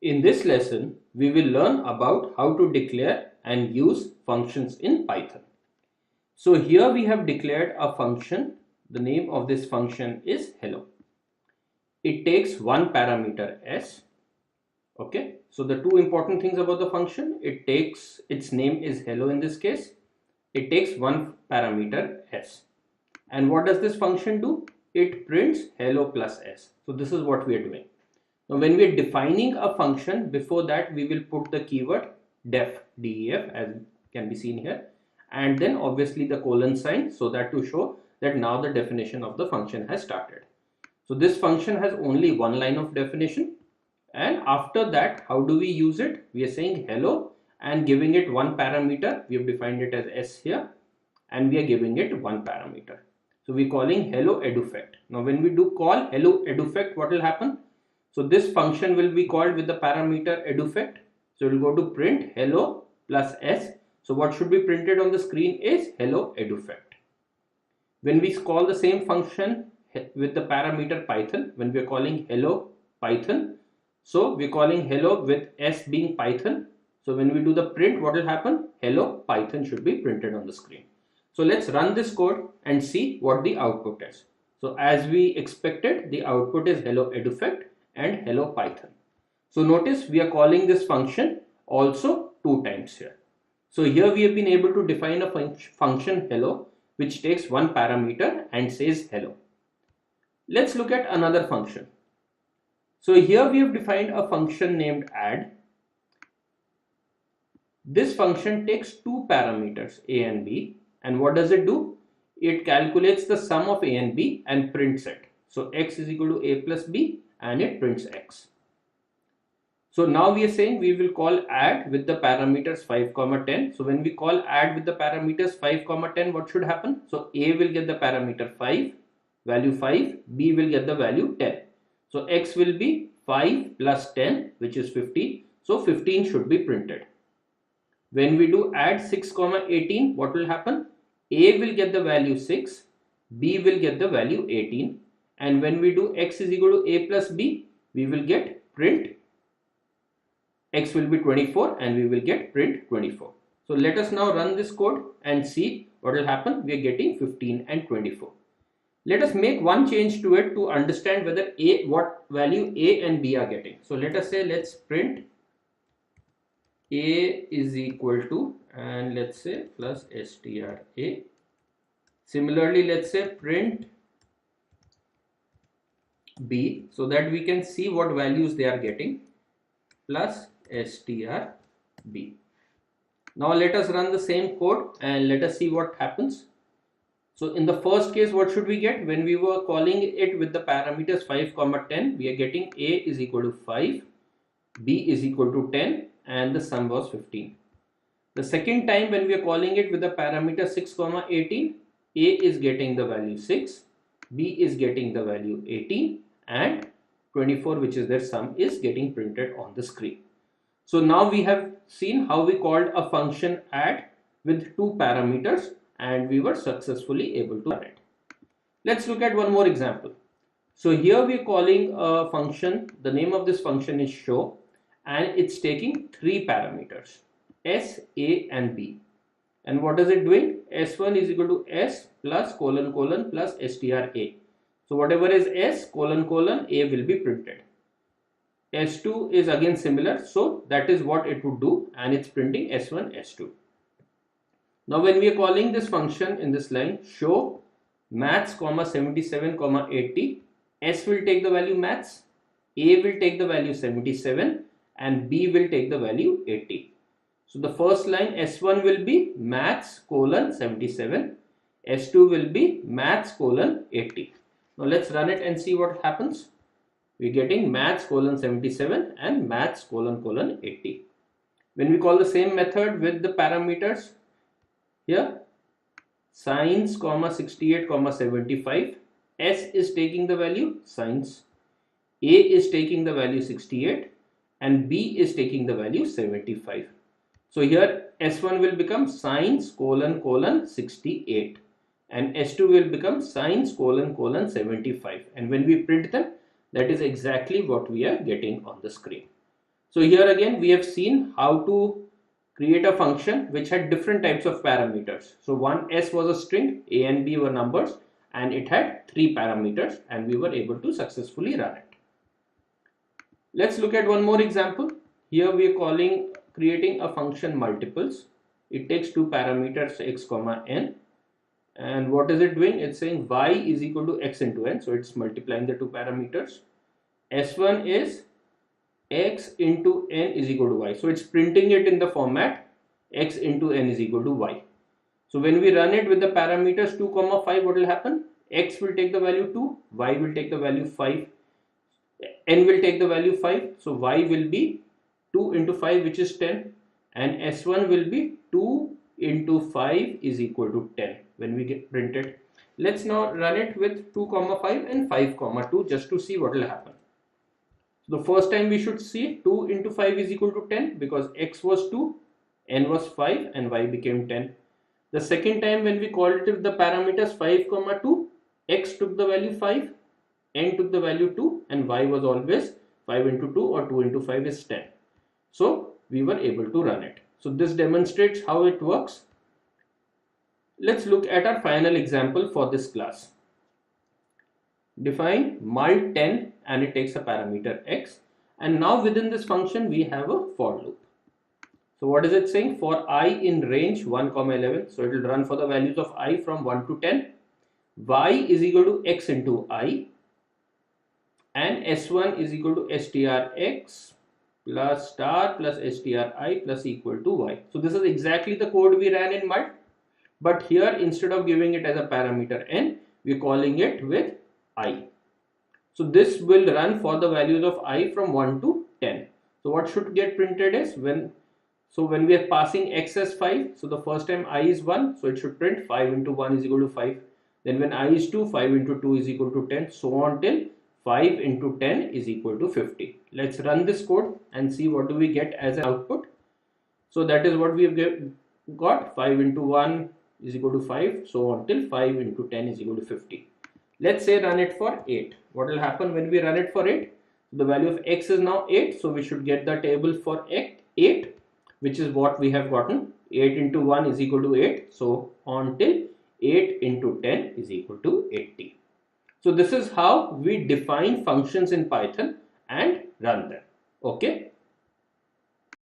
In this lesson, we will learn about how to declare and use functions in Python. So here we have declared a function. The name of this function is hello. It takes one parameter s. Okay, so the two important things about the function, its name is hello in this case. It takes one parameter s. And what does this function do? It prints hello plus s. So this is what we are doing. Now when we are defining a function, before that we will put the keyword def, def, as can be seen here, and then obviously the colon sign, so that to show that now the definition of the function has started. So this function has only one line of definition, and after that how do we use it? We are saying hello and giving it one parameter. We have defined it as s here, and we are giving it one parameter. So we are calling hello Edufect. Now when we do call hello Edufect, what will happen? So this function will be called with the parameter Edufect. So we will go to print hello plus s. So what should be printed on the screen is hello Edufect. When we call the same function with the parameter Python, when we are calling hello Python, so we are calling hello with s being Python. So when we do the print, what will happen? Hello Python should be printed on the screen. So let's run this code and see what the output is. So as we expected, the output is hello Edufect and hello Python. So notice we are calling this function also two times here. So here we have been able to define a function hello, which takes one parameter and says hello. Let's look at another function. So here we have defined a function named add. This function takes two parameters a and b, and what does it do? It calculates the sum of a and b and prints it. So x is equal to a plus b, and it prints x. So now we are saying we will call add with the parameters 5, 10. So when we call add with the parameters 5, 10, what should happen? So a will get the parameter 5, value 5, b will get the value 10. So x will be 5 plus 10, which is 15. So 15 should be printed. When we do add 6, 18, what will happen? A will get the value 6, b will get the value 18. And when we do x is equal to a plus b, we will get print x will be 24 and we will get print 24. So let us now run this code and see what will happen. We are getting 15 and 24. Let us make one change to it to understand whether what value a and b are getting. So let us say let's print a is equal to, and let's say plus str a. Similarly, let's say print b, so that we can see what values they are getting, plus str b. Now let us run the same code and let us see what happens. So in the first case, what should we get? When we were calling it with the parameters 5, 10, we are getting a is equal to 5, b is equal to 10, and the sum was 15. The second time when we are calling it with the parameter 6, 18, a is getting the value 6, b is getting the value 18, and 24, which is their sum, is getting printed on the screen. So now we have seen how we called a function add with two parameters, and we were successfully able to run it. Let's look at one more example. So here we are calling a function. The name of this function is show, and it's taking three parameters s, a, and b. And what is it doing? S1 is equal to s plus colon colon plus str a. So whatever is s colon colon a will be printed. S2 is again similar, so that is what it would do, and it's printing S1, S2. Now when we are calling this function in this line, show maths, 77, 80, S will take the value maths, A will take the value 77, and B will take the value 80. So the first line S1 will be maths colon 77, S2 will be maths colon 80. Now let's run it and see what happens. We're getting maths colon 77 and maths colon 80. When we call the same method with the parameters here, science, 68, 75, S is taking the value science, A is taking the value 68, and B is taking the value 75. So here S1 will become science colon 68, and S2 will become science colon 75. And when we print them, that is exactly what we are getting on the screen. So here again we have seen how to create a function which had different types of parameters. So one S was a string, A and B were numbers, and it had 3 parameters, and we were able to successfully run it. Let's look at one more example. Here we are creating a function multiples. It takes 2 parameters x comma n, and what is it doing? It's saying y is equal to x into n, so it's multiplying the 2 parameters. S1 is x into n is equal to y, so it's printing it in the format x into n is equal to y. So when we run it with the parameters 2 comma 5, what will happen? X will take the value 2, y will take the value 5, n will take the value 5, so y will be 2 into 5, which is 10, and s1 will be 2 into 5 is equal to 10 when we get printed. Let's now run it with 2 comma 5 and 5 comma 2 just to see what will happen. So the first time we should see 2 into 5 is equal to 10 because x was 2, n was 5, and y became 10. The second time when we called it with the parameters 5 comma 2, x took the value 5, n took the value 2, and y was always 5 into 2 or 2 into 5 is 10. So we were able to run it. So this demonstrates how it works. Let's look at our final example for this class. Define mul10 and it takes a parameter x, and now within this function we have a for loop. So what is it saying? For I in range 1 comma 11, so it will run for the values of I from 1 to 10. Y is equal to x into I, and s1 is equal to strx plus star plus stri plus equal to y. So this is exactly the code we ran in mul, but here instead of giving it as a parameter n, we are calling it with I. So this will run for the values of I from 1 to 10. So what should get printed is when we are passing x as 5, so the first time I is 1, so it should print 5 into 1 is equal to 5. Then when I is 2, 5 into 2 is equal to 10, so on till 5 into 10 is equal to 50. Let's run this code and see what do we get as an output. So that is what we have got, 5 into 1 is equal to 5, so on till 5 into 10 is equal to 50. Let's say run it for 8. What will happen when we run it for 8? The value of x is now 8, so we should get the table for 8, which is what we have gotten. 8 into 1 is equal to 8, so on till 8 into 10 is equal to 80. So this is how we define functions in Python and run them. Okay.